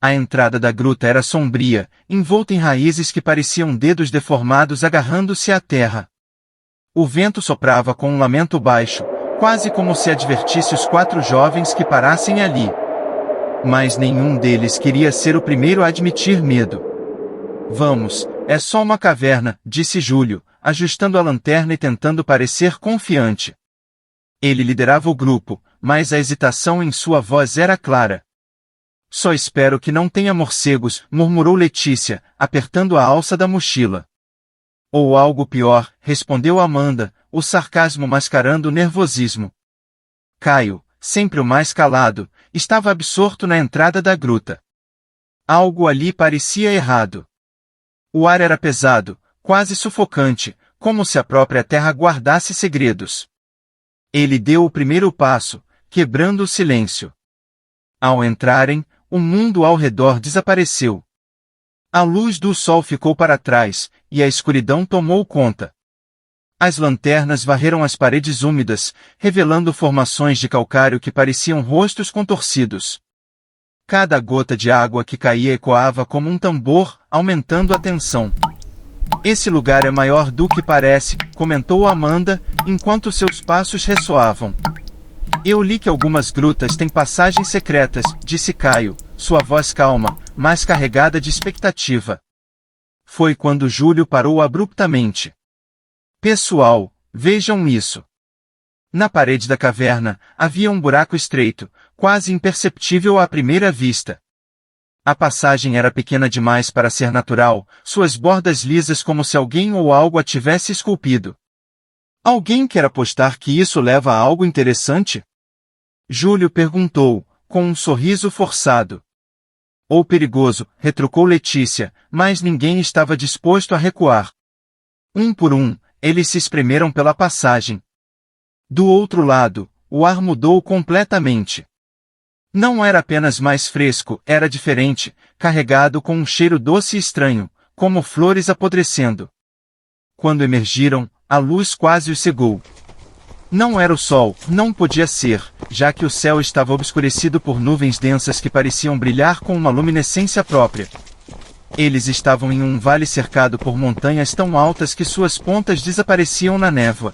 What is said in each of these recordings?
A entrada da gruta era sombria, envolta em raízes que pareciam dedos deformados agarrando-se à terra. O vento soprava com um lamento baixo, quase como se advertisse os 4 jovens que parassem ali. Mas nenhum deles queria ser o primeiro a admitir medo. Vamos, é só uma caverna, disse Júlio, ajustando a lanterna e tentando parecer confiante. Ele liderava o grupo, mas a hesitação em sua voz era clara. Só espero que não tenha morcegos, murmurou Letícia, apertando a alça da mochila. Ou algo pior, respondeu Amanda, o sarcasmo mascarando o nervosismo. Caio, sempre o mais calado, estava absorto na entrada da gruta. Algo ali parecia errado. O ar era pesado, quase sufocante, como se a própria terra guardasse segredos. Ele deu o primeiro passo, quebrando o silêncio. Ao entrarem, o mundo ao redor desapareceu. A luz do sol ficou para trás, e a escuridão tomou conta. As lanternas varreram as paredes úmidas, revelando formações de calcário que pareciam rostos contorcidos. Cada gota de água que caía ecoava como um tambor, aumentando a tensão. Esse lugar é maior do que parece, comentou Amanda, enquanto seus passos ressoavam. Eu li que algumas grutas têm passagens secretas, disse Caio, sua voz calma, mas carregada de expectativa. Foi quando Júlio parou abruptamente. Pessoal, vejam isso. Na parede da caverna, havia um buraco estreito, quase imperceptível à primeira vista. A passagem era pequena demais para ser natural, suas bordas lisas como se alguém ou algo a tivesse esculpido. Alguém quer apostar que isso leva a algo interessante? Júlio perguntou, com um sorriso forçado. Ou perigoso, retrucou Letícia, mas ninguém estava disposto a recuar. Um por um, eles se espremeram pela passagem. Do outro lado, o ar mudou completamente. Não era apenas mais fresco, era diferente, carregado com um cheiro doce e estranho, como flores apodrecendo. Quando emergiram, a luz quase os cegou. Não era o sol, não podia ser, já que o céu estava obscurecido por nuvens densas que pareciam brilhar com uma luminescência própria. Eles estavam em um vale cercado por montanhas tão altas que suas pontas desapareciam na névoa.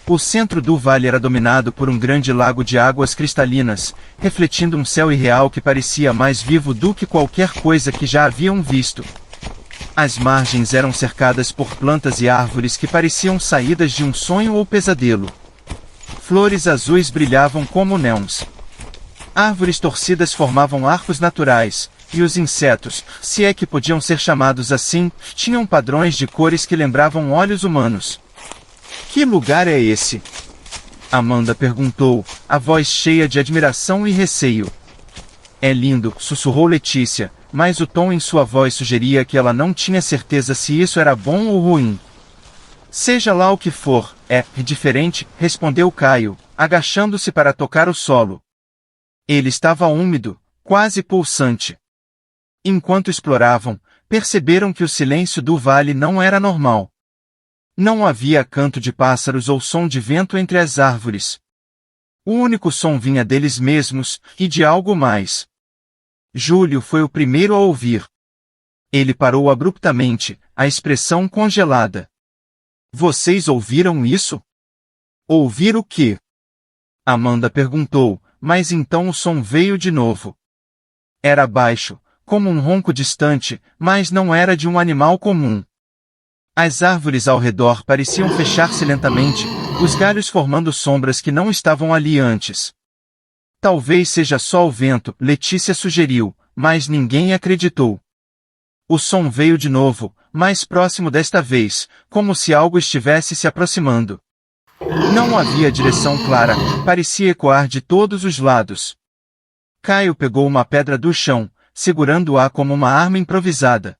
O centro do vale era dominado por um grande lago de águas cristalinas, refletindo um céu irreal que parecia mais vivo do que qualquer coisa que já haviam visto. As margens eram cercadas por plantas e árvores que pareciam saídas de um sonho ou pesadelo. Flores azuis brilhavam como néons. Árvores torcidas formavam arcos naturais, e os insetos, se é que podiam ser chamados assim, tinham padrões de cores que lembravam olhos humanos. Que lugar é esse? Amanda perguntou, a voz cheia de admiração e receio. É lindo, sussurrou Letícia, mas o tom em sua voz sugeria que ela não tinha certeza se isso era bom ou ruim. Seja lá o que for, é diferente, respondeu Caio, agachando-se para tocar o solo. Ele estava úmido, quase pulsante. Enquanto exploravam, perceberam que o silêncio do vale não era normal. Não havia canto de pássaros ou som de vento entre as árvores. O único som vinha deles mesmos, e de algo mais. Júlio foi o primeiro a ouvir. Ele parou abruptamente, a expressão congelada. Vocês ouviram isso? Ouvir o quê? Amanda perguntou, mas então o som veio de novo. Era baixo, como um ronco distante, mas não era de um animal comum. As árvores ao redor pareciam fechar-se lentamente, os galhos formando sombras que não estavam ali antes. Talvez seja só o vento, Letícia sugeriu, mas ninguém acreditou. O som veio de novo, mais próximo desta vez, como se algo estivesse se aproximando. Não havia direção clara, parecia ecoar de todos os lados. Caio pegou uma pedra do chão, segurando-a como uma arma improvisada.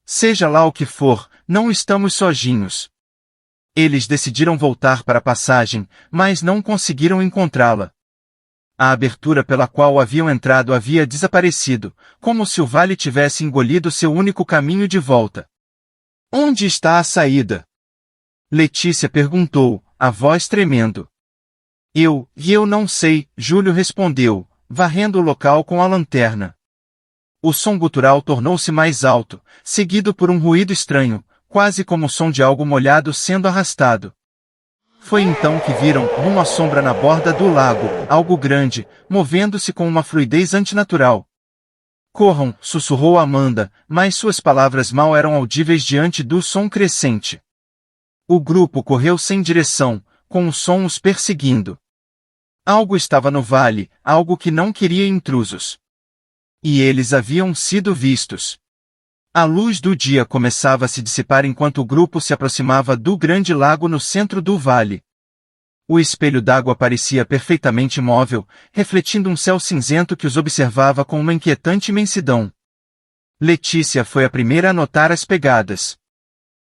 Seja lá o que for, não estamos sozinhos. Eles decidiram voltar para a passagem, mas não conseguiram encontrá-la. A abertura pela qual haviam entrado havia desaparecido, como se o vale tivesse engolido seu único caminho de volta. Onde está a saída? Letícia perguntou, a voz tremendo. Eu não sei, Júlio respondeu, varrendo o local com a lanterna. O som gutural tornou-se mais alto, seguido por um ruído estranho, quase como o som de algo molhado sendo arrastado. Foi então que viram uma sombra na borda do lago, algo grande, movendo-se com uma fluidez antinatural. Corram, sussurrou Amanda, mas suas palavras mal eram audíveis diante do som crescente. O grupo correu sem direção, com o som os perseguindo. Algo estava no vale, algo que não queria intrusos. E eles haviam sido vistos. A luz do dia começava a se dissipar enquanto o grupo se aproximava do grande lago no centro do vale. O espelho d'água parecia perfeitamente imóvel, refletindo um céu cinzento que os observava com uma inquietante imensidão. Letícia foi a primeira a notar as pegadas.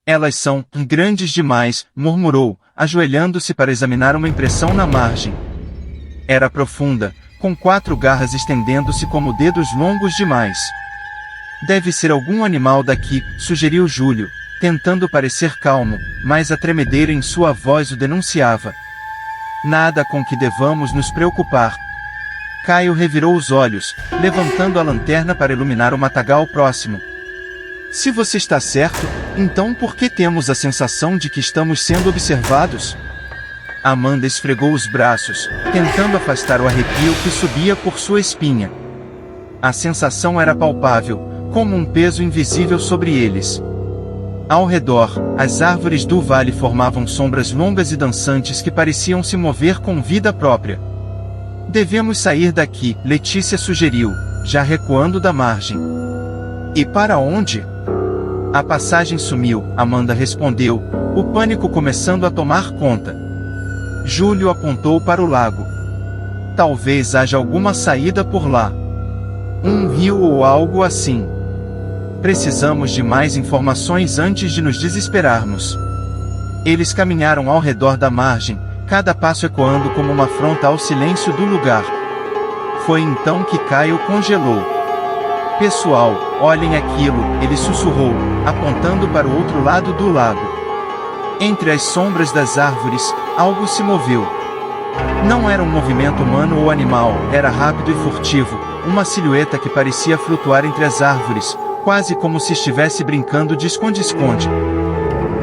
Elas são grandes demais, murmurou, ajoelhando-se para examinar uma impressão na margem. Era profunda, com 4 garras estendendo-se como dedos longos demais. Deve ser algum animal daqui, sugeriu Júlio, tentando parecer calmo, mas a tremedeira em sua voz o denunciava. Nada com que devamos nos preocupar. Caio revirou os olhos, levantando a lanterna para iluminar o matagal próximo. Se você está certo, então por que temos a sensação de que estamos sendo observados? Amanda esfregou os braços, tentando afastar o arrepio que subia por sua espinha. A sensação era palpável, como um peso invisível sobre eles. Ao redor, as árvores do vale formavam sombras longas e dançantes que pareciam se mover com vida própria. Devemos sair daqui, Letícia sugeriu, já recuando da margem. E para onde? A passagem sumiu, Amanda respondeu, o pânico começando a tomar conta. Júlio apontou para o lago. Talvez haja alguma saída por lá. Um rio ou algo assim. Precisamos de mais informações antes de nos desesperarmos. Eles caminharam ao redor da margem, cada passo ecoando como uma afronta ao silêncio do lugar. Foi então que Caio congelou. Pessoal, olhem aquilo, ele sussurrou, apontando para o outro lado do lago. Entre as sombras das árvores, algo se moveu. Não era um movimento humano ou animal, era rápido e furtivo, uma silhueta que parecia flutuar entre as árvores, quase como se estivesse brincando de esconde-esconde.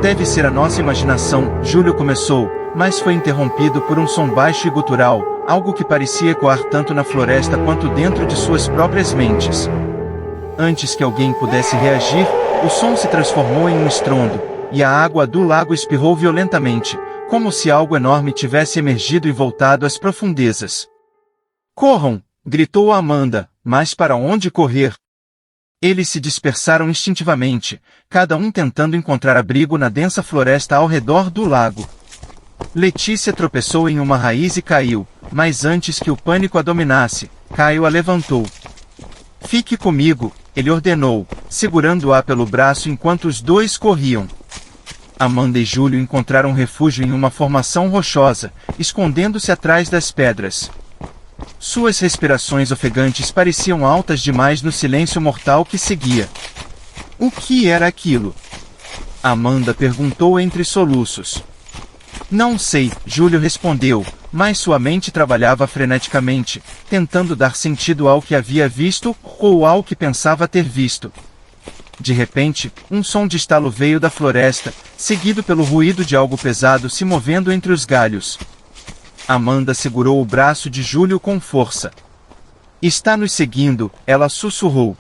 Deve ser a nossa imaginação, Júlio começou, mas foi interrompido por um som baixo e gutural, algo que parecia ecoar tanto na floresta quanto dentro de suas próprias mentes. Antes que alguém pudesse reagir, o som se transformou em um estrondo, e a água do lago espirrou violentamente, como se algo enorme tivesse emergido e voltado às profundezas. Corram! Gritou Amanda, mas para onde correr? Eles se dispersaram instintivamente, cada um tentando encontrar abrigo na densa floresta ao redor do lago. Letícia tropeçou em uma raiz e caiu, mas antes que o pânico a dominasse, Caio a levantou. Fique comigo, ele ordenou, segurando-a pelo braço enquanto os dois corriam. Amanda e Júlio encontraram refúgio em uma formação rochosa, escondendo-se atrás das pedras. Suas respirações ofegantes pareciam altas demais no silêncio mortal que seguia. O que era aquilo? Amanda perguntou entre soluços. Não sei, Júlio respondeu, mas sua mente trabalhava freneticamente, tentando dar sentido ao que havia visto, ou ao que pensava ter visto. De repente, um som de estalo veio da floresta, seguido pelo ruído de algo pesado se movendo entre os galhos. Amanda segurou o braço de Júlio com força. Está nos seguindo, ela sussurrou.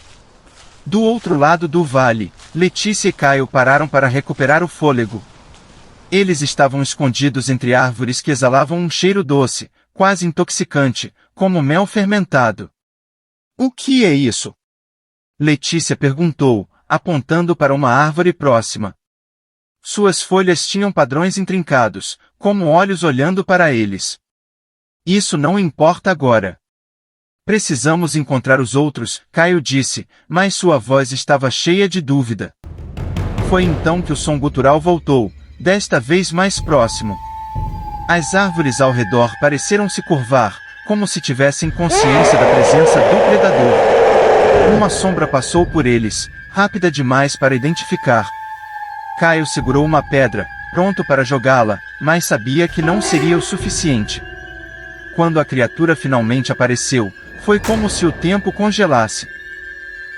Do outro lado do vale, Letícia e Caio pararam para recuperar o fôlego. Eles estavam escondidos entre árvores que exalavam um cheiro doce, quase intoxicante, como mel fermentado. O que é isso? Letícia perguntou, apontando para uma árvore próxima. Suas folhas tinham padrões intrincados, como olhos olhando para eles. Isso não importa agora. Precisamos encontrar os outros, Caio disse, mas sua voz estava cheia de dúvida. Foi então que o som gutural voltou, desta vez mais próximo. As árvores ao redor pareceram se curvar, como se tivessem consciência da presença do predador. Uma sombra passou por eles, rápida demais para identificar. Caio segurou uma pedra, pronto para jogá-la, mas sabia que não seria o suficiente. Quando a criatura finalmente apareceu, foi como se o tempo congelasse.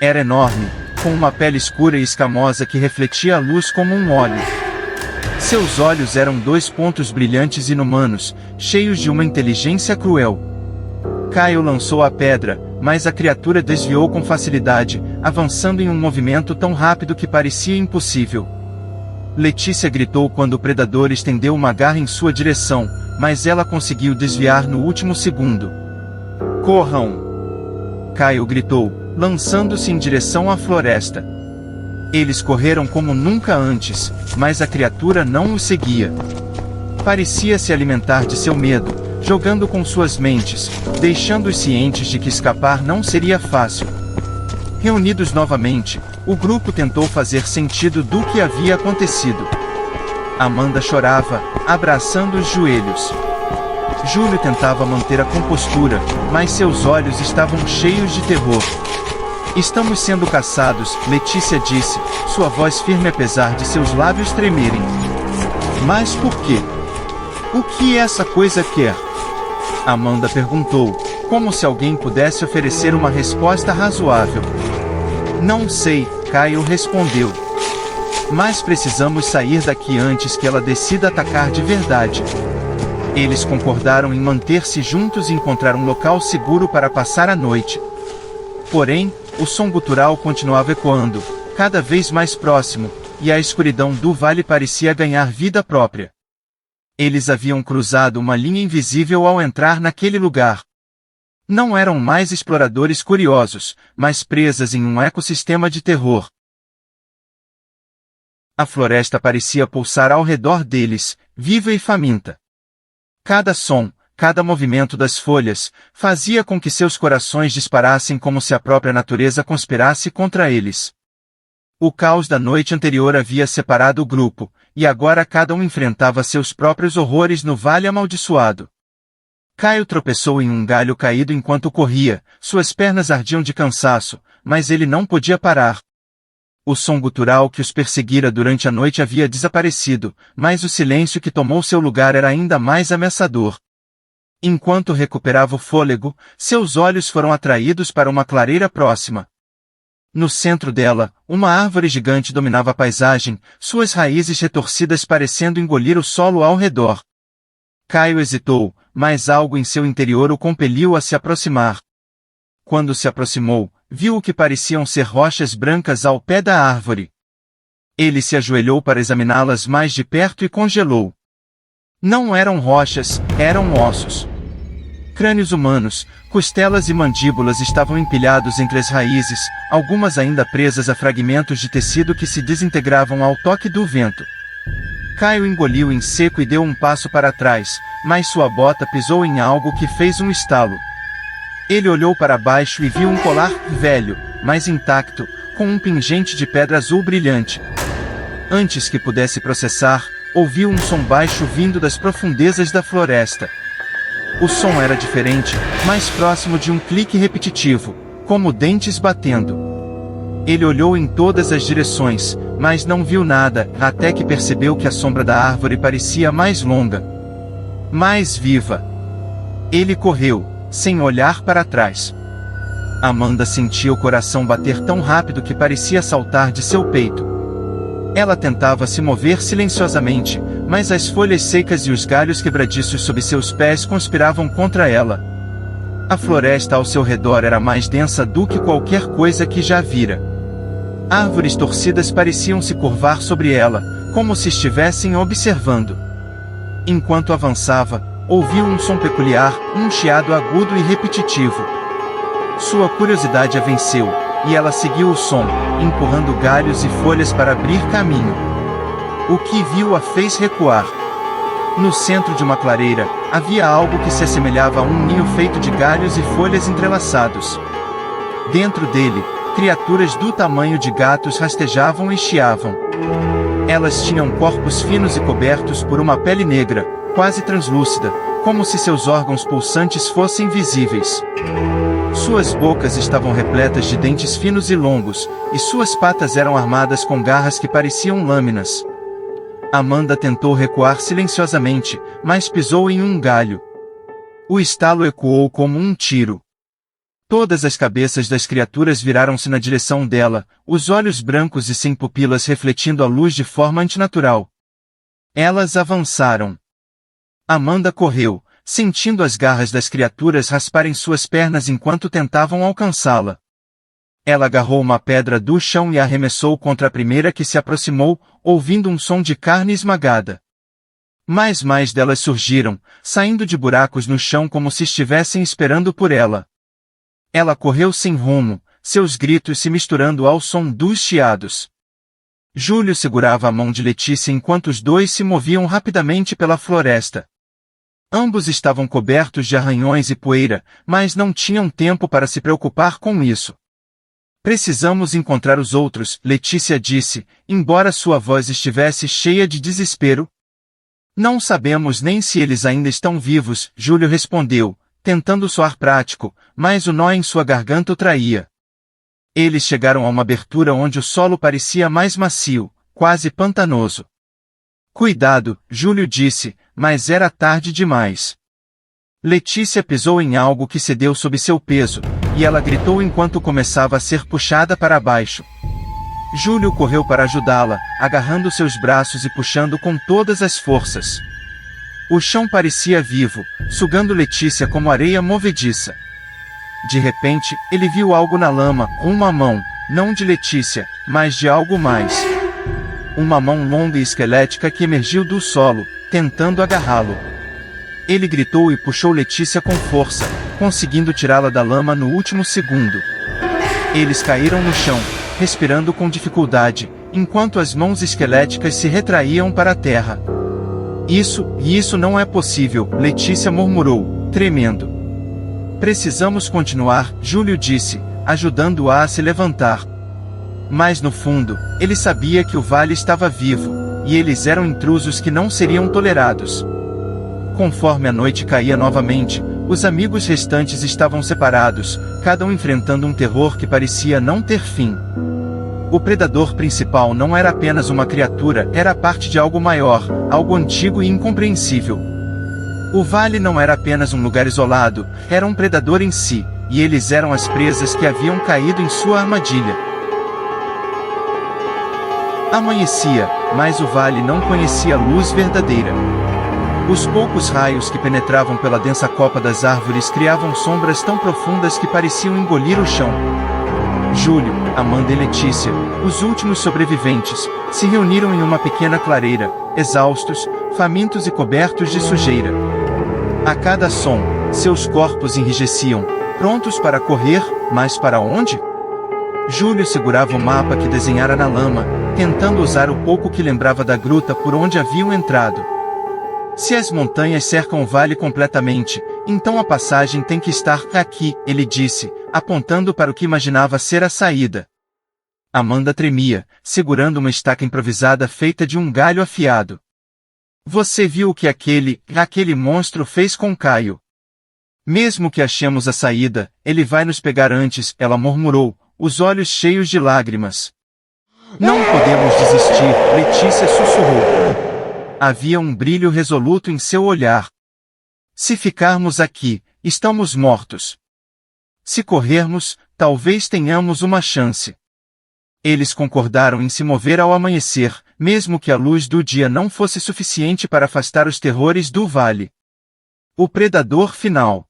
Era enorme, com uma pele escura e escamosa que refletia a luz como um óleo. Seus olhos eram 2 pontos brilhantes inumanos, cheios de uma inteligência cruel. Caio lançou a pedra, mas a criatura desviou com facilidade, avançando em um movimento tão rápido que parecia impossível. Letícia gritou quando o predador estendeu uma garra em sua direção, mas ela conseguiu desviar no último segundo. Corram! Caio gritou, lançando-se em direção à floresta. Eles correram como nunca antes, mas a criatura não os seguia. Parecia se alimentar de seu medo, jogando com suas mentes, deixando-os cientes de que escapar não seria fácil. Reunidos novamente, o grupo tentou fazer sentido do que havia acontecido. Amanda chorava, abraçando os joelhos. Júlio tentava manter a compostura, mas seus olhos estavam cheios de terror. Estamos sendo caçados, Letícia disse, sua voz firme apesar de seus lábios tremerem. Mas por quê? O que essa coisa quer? Amanda perguntou, como se alguém pudesse oferecer uma resposta razoável. Não sei, Caio respondeu. Mas precisamos sair daqui antes que ela decida atacar de verdade. Eles concordaram em manter-se juntos e encontrar um local seguro para passar a noite. Porém, o som gutural continuava ecoando, cada vez mais próximo, e a escuridão do vale parecia ganhar vida própria. Eles haviam cruzado uma linha invisível ao entrar naquele lugar. Não eram mais exploradores curiosos, mas presas em um ecossistema de terror. A floresta parecia pulsar ao redor deles, viva e faminta. Cada som, cada movimento das folhas, fazia com que seus corações disparassem como se a própria natureza conspirasse contra eles. O caos da noite anterior havia separado o grupo, e agora cada um enfrentava seus próprios horrores no vale amaldiçoado. Caio tropeçou em um galho caído enquanto corria, suas pernas ardiam de cansaço, mas ele não podia parar. O som gutural que os perseguira durante a noite havia desaparecido, mas o silêncio que tomou seu lugar era ainda mais ameaçador. Enquanto recuperava o fôlego, seus olhos foram atraídos para uma clareira próxima. No centro dela, uma árvore gigante dominava a paisagem, suas raízes retorcidas parecendo engolir o solo ao redor. Caio hesitou, mas algo em seu interior o compeliu a se aproximar. Quando se aproximou, viu o que pareciam ser rochas brancas ao pé da árvore. Ele se ajoelhou para examiná-las mais de perto e congelou. Não eram rochas, eram ossos. Crânios humanos, costelas e mandíbulas estavam empilhados entre as raízes, algumas ainda presas a fragmentos de tecido que se desintegravam ao toque do vento. Caio engoliu em seco e deu um passo para trás, mas sua bota pisou em algo que fez um estalo. Ele olhou para baixo e viu um colar velho, mas intacto, com um pingente de pedra azul brilhante. Antes que pudesse processar, ouviu um som baixo vindo das profundezas da floresta. O som era diferente, mais próximo de um clique repetitivo, como dentes batendo. Ele olhou em todas as direções, mas não viu nada, até que percebeu que a sombra da árvore parecia mais longa, mais viva. Ele correu, sem olhar para trás. Amanda sentia o coração bater tão rápido que parecia saltar de seu peito. Ela tentava se mover silenciosamente, mas as folhas secas e os galhos quebradiços sob seus pés conspiravam contra ela. A floresta ao seu redor era mais densa do que qualquer coisa que já vira. Árvores torcidas pareciam se curvar sobre ela, como se estivessem observando. Enquanto avançava, ouviu um som peculiar, um chiado agudo e repetitivo. Sua curiosidade a venceu, e ela seguiu o som, empurrando galhos e folhas para abrir caminho. O que viu a fez recuar. No centro de uma clareira, havia algo que se assemelhava a um ninho feito de galhos e folhas entrelaçados. Dentro dele, criaturas do tamanho de gatos rastejavam e chiavam. Elas tinham corpos finos e cobertos por uma pele negra, quase translúcida, como se seus órgãos pulsantes fossem visíveis. Suas bocas estavam repletas de dentes finos e longos, e suas patas eram armadas com garras que pareciam lâminas. Amanda tentou recuar silenciosamente, mas pisou em um galho. O estalo ecoou como um tiro. Todas as cabeças das criaturas viraram-se na direção dela, os olhos brancos e sem pupilas refletindo a luz de forma antinatural. Elas avançaram. Amanda correu, sentindo as garras das criaturas rasparem suas pernas enquanto tentavam alcançá-la. Ela agarrou uma pedra do chão e a arremessou contra a primeira que se aproximou, ouvindo um som de carne esmagada. Mais delas surgiram, saindo de buracos no chão como se estivessem esperando por ela. Ela correu sem rumo, seus gritos se misturando ao som dos chiados. Júlio segurava a mão de Letícia enquanto os dois se moviam rapidamente pela floresta. Ambos estavam cobertos de arranhões e poeira, mas não tinham tempo para se preocupar com isso. Precisamos encontrar os outros, Letícia disse, embora sua voz estivesse cheia de desespero. Não sabemos nem se eles ainda estão vivos, Júlio respondeu, tentando soar prático, mas o nó em sua garganta o traía. Eles chegaram a uma abertura onde o solo parecia mais macio, quase pantanoso. Cuidado, Júlio disse, mas era tarde demais. Letícia pisou em algo que cedeu sob seu peso, e ela gritou enquanto começava a ser puxada para baixo. Júlio correu para ajudá-la, agarrando seus braços e puxando com todas as forças. O chão parecia vivo, sugando Letícia como areia movediça. De repente, ele viu algo na lama, uma mão, não de Letícia, mas de algo mais. Uma mão longa e esquelética que emergiu do solo, tentando agarrá-lo. Ele gritou e puxou Letícia com força, conseguindo tirá-la da lama no último segundo. Eles caíram no chão, respirando com dificuldade, enquanto as mãos esqueléticas se retraíam para a terra. Isso não é possível, Letícia murmurou, tremendo. Precisamos continuar, Júlio disse, ajudando-a a se levantar. Mas no fundo, ele sabia que o vale estava vivo, e eles eram intrusos que não seriam tolerados. Conforme a noite caía novamente, os amigos restantes estavam separados, cada um enfrentando um terror que parecia não ter fim. O predador principal não era apenas uma criatura, era parte de algo maior, algo antigo e incompreensível. O vale não era apenas um lugar isolado, era um predador em si, e eles eram as presas que haviam caído em sua armadilha. Amanhecia, mas o vale não conhecia a luz verdadeira. Os poucos raios que penetravam pela densa copa das árvores criavam sombras tão profundas que pareciam engolir o chão. Júlio, Amanda e Letícia, os últimos sobreviventes, se reuniram em uma pequena clareira, exaustos, famintos e cobertos de sujeira. A cada som, seus corpos enrijeciam, prontos para correr, mas para onde? Júlio segurava o mapa que desenhara na lama, tentando usar o pouco que lembrava da gruta por onde haviam entrado. Se as montanhas cercam o vale completamente, então a passagem tem que estar aqui, ele disse, apontando para o que imaginava ser a saída. Amanda tremia, segurando uma estaca improvisada feita de um galho afiado. Você viu o que aquele monstro fez com Caio? Mesmo que achemos a saída, ele vai nos pegar antes, ela murmurou, os olhos cheios de lágrimas. Não podemos desistir, Letícia sussurrou. Havia um brilho resoluto em seu olhar. Se ficarmos aqui, estamos mortos. Se corrermos, talvez tenhamos uma chance. Eles concordaram em se mover ao amanhecer, mesmo que a luz do dia não fosse suficiente para afastar os terrores do vale. O predador final.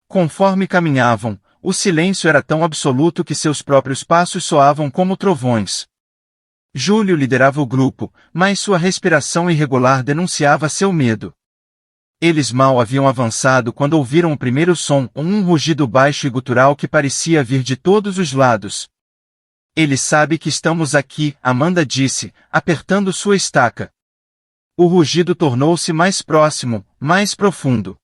Conforme caminhavam, o silêncio era tão absoluto que seus próprios passos soavam como trovões. Júlio liderava o grupo, mas sua respiração irregular denunciava seu medo. Eles mal haviam avançado quando ouviram o primeiro som, um rugido baixo e gutural que parecia vir de todos os lados. Ele sabe que estamos aqui, Amanda disse, apertando sua estaca. O rugido tornou-se mais próximo, mais profundo.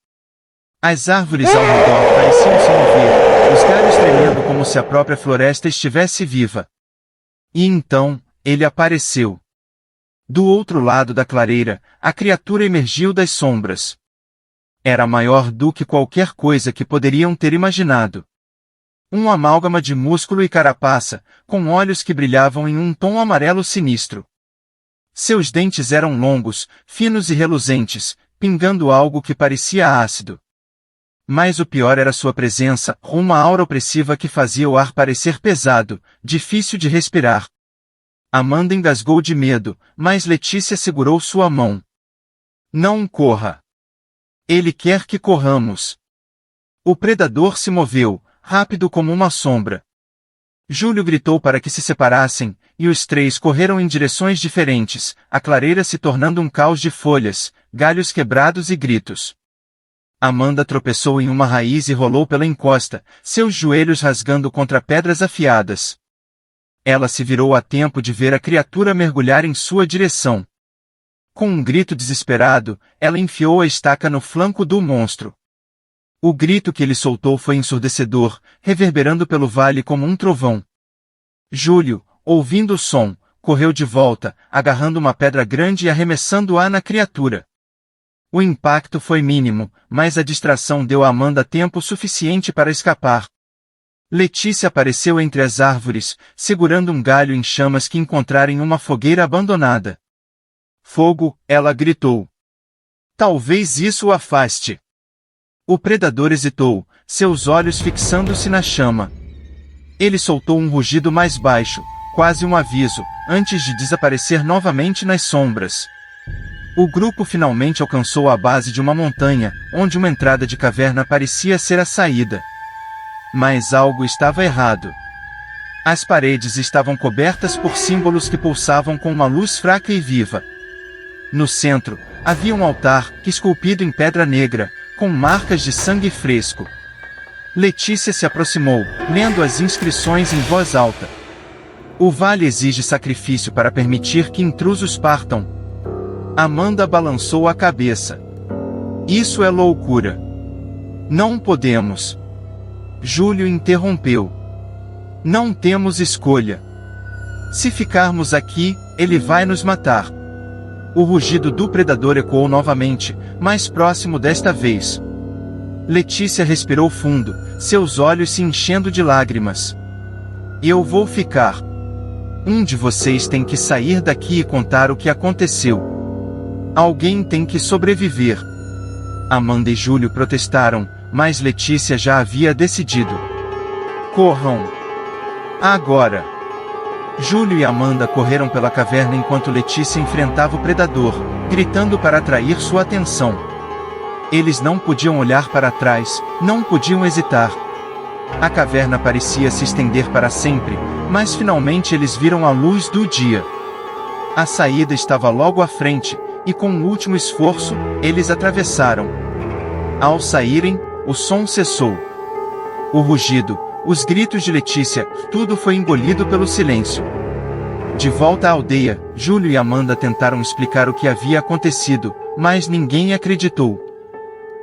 As árvores ao redor pareciam se mover, os galhos tremendo como se a própria floresta estivesse viva. E então, ele apareceu. Do outro lado da clareira, a criatura emergiu das sombras. Era maior do que qualquer coisa que poderiam ter imaginado. Um amálgama de músculo e carapaça, com olhos que brilhavam em um tom amarelo sinistro. Seus dentes eram longos, finos e reluzentes, pingando algo que parecia ácido. Mas o pior era sua presença, uma aura opressiva que fazia o ar parecer pesado, difícil de respirar. Amanda engasgou de medo, mas Letícia segurou sua mão. Não corra. Ele quer que corramos. O predador se moveu, rápido como uma sombra. Júlio gritou para que se separassem, e os três correram em direções diferentes, a clareira se tornando um caos de folhas, galhos quebrados e gritos. Amanda tropeçou em uma raiz e rolou pela encosta, seus joelhos rasgando contra pedras afiadas. Ela se virou a tempo de ver a criatura mergulhar em sua direção. Com um grito desesperado, ela enfiou a estaca no flanco do monstro. O grito que ele soltou foi ensurdecedor, reverberando pelo vale como um trovão. Júlio, ouvindo o som, correu de volta, agarrando uma pedra grande e arremessando-a na criatura. O impacto foi mínimo, mas a distração deu a Amanda tempo suficiente para escapar. Letícia apareceu entre as árvores, segurando um galho em chamas que encontrara em uma fogueira abandonada. Fogo, ela gritou. Talvez isso o afaste. O predador hesitou, seus olhos fixando-se na chama. Ele soltou um rugido mais baixo, quase um aviso, antes de desaparecer novamente nas sombras. O grupo finalmente alcançou a base de uma montanha, onde uma entrada de caverna parecia ser a saída. Mas algo estava errado. As paredes estavam cobertas por símbolos que pulsavam com uma luz fraca e viva. No centro, havia um altar, esculpido em pedra negra, com marcas de sangue fresco. Letícia se aproximou, lendo as inscrições em voz alta. O vale exige sacrifício para permitir que intrusos partam. Amanda balançou a cabeça. Isso é loucura. Não podemos. Júlio interrompeu. Não temos escolha. Se ficarmos aqui, ele vai nos matar. O rugido do predador ecoou novamente, mais próximo desta vez. Letícia respirou fundo, seus olhos se enchendo de lágrimas. Eu vou ficar. Um de vocês tem que sair daqui e contar o que aconteceu. Alguém tem que sobreviver. Amanda e Júlio protestaram, mas Letícia já havia decidido. Corram. Agora. Júlio e Amanda correram pela caverna enquanto Letícia enfrentava o predador, gritando para atrair sua atenção. Eles não podiam olhar para trás, não podiam hesitar. A caverna parecia se estender para sempre, mas finalmente eles viram a luz do dia. A saída estava logo à frente, e com um último esforço, eles atravessaram. Ao saírem, o som cessou. O rugido, os gritos de Letícia, tudo foi engolido pelo silêncio. De volta à aldeia, Júlio e Amanda tentaram explicar o que havia acontecido, mas ninguém acreditou.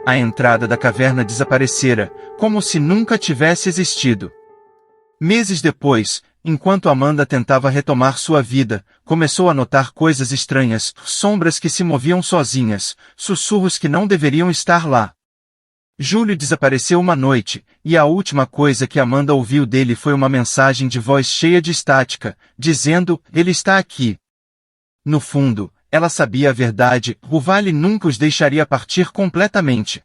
A entrada da caverna desaparecera, como se nunca tivesse existido. Meses depois, enquanto Amanda tentava retomar sua vida, começou a notar coisas estranhas, sombras que se moviam sozinhas, sussurros que não deveriam estar lá. Júlio desapareceu uma noite, e a última coisa que Amanda ouviu dele foi uma mensagem de voz cheia de estática, dizendo, ele está aqui. No fundo, ela sabia a verdade, o vale nunca os deixaria partir completamente.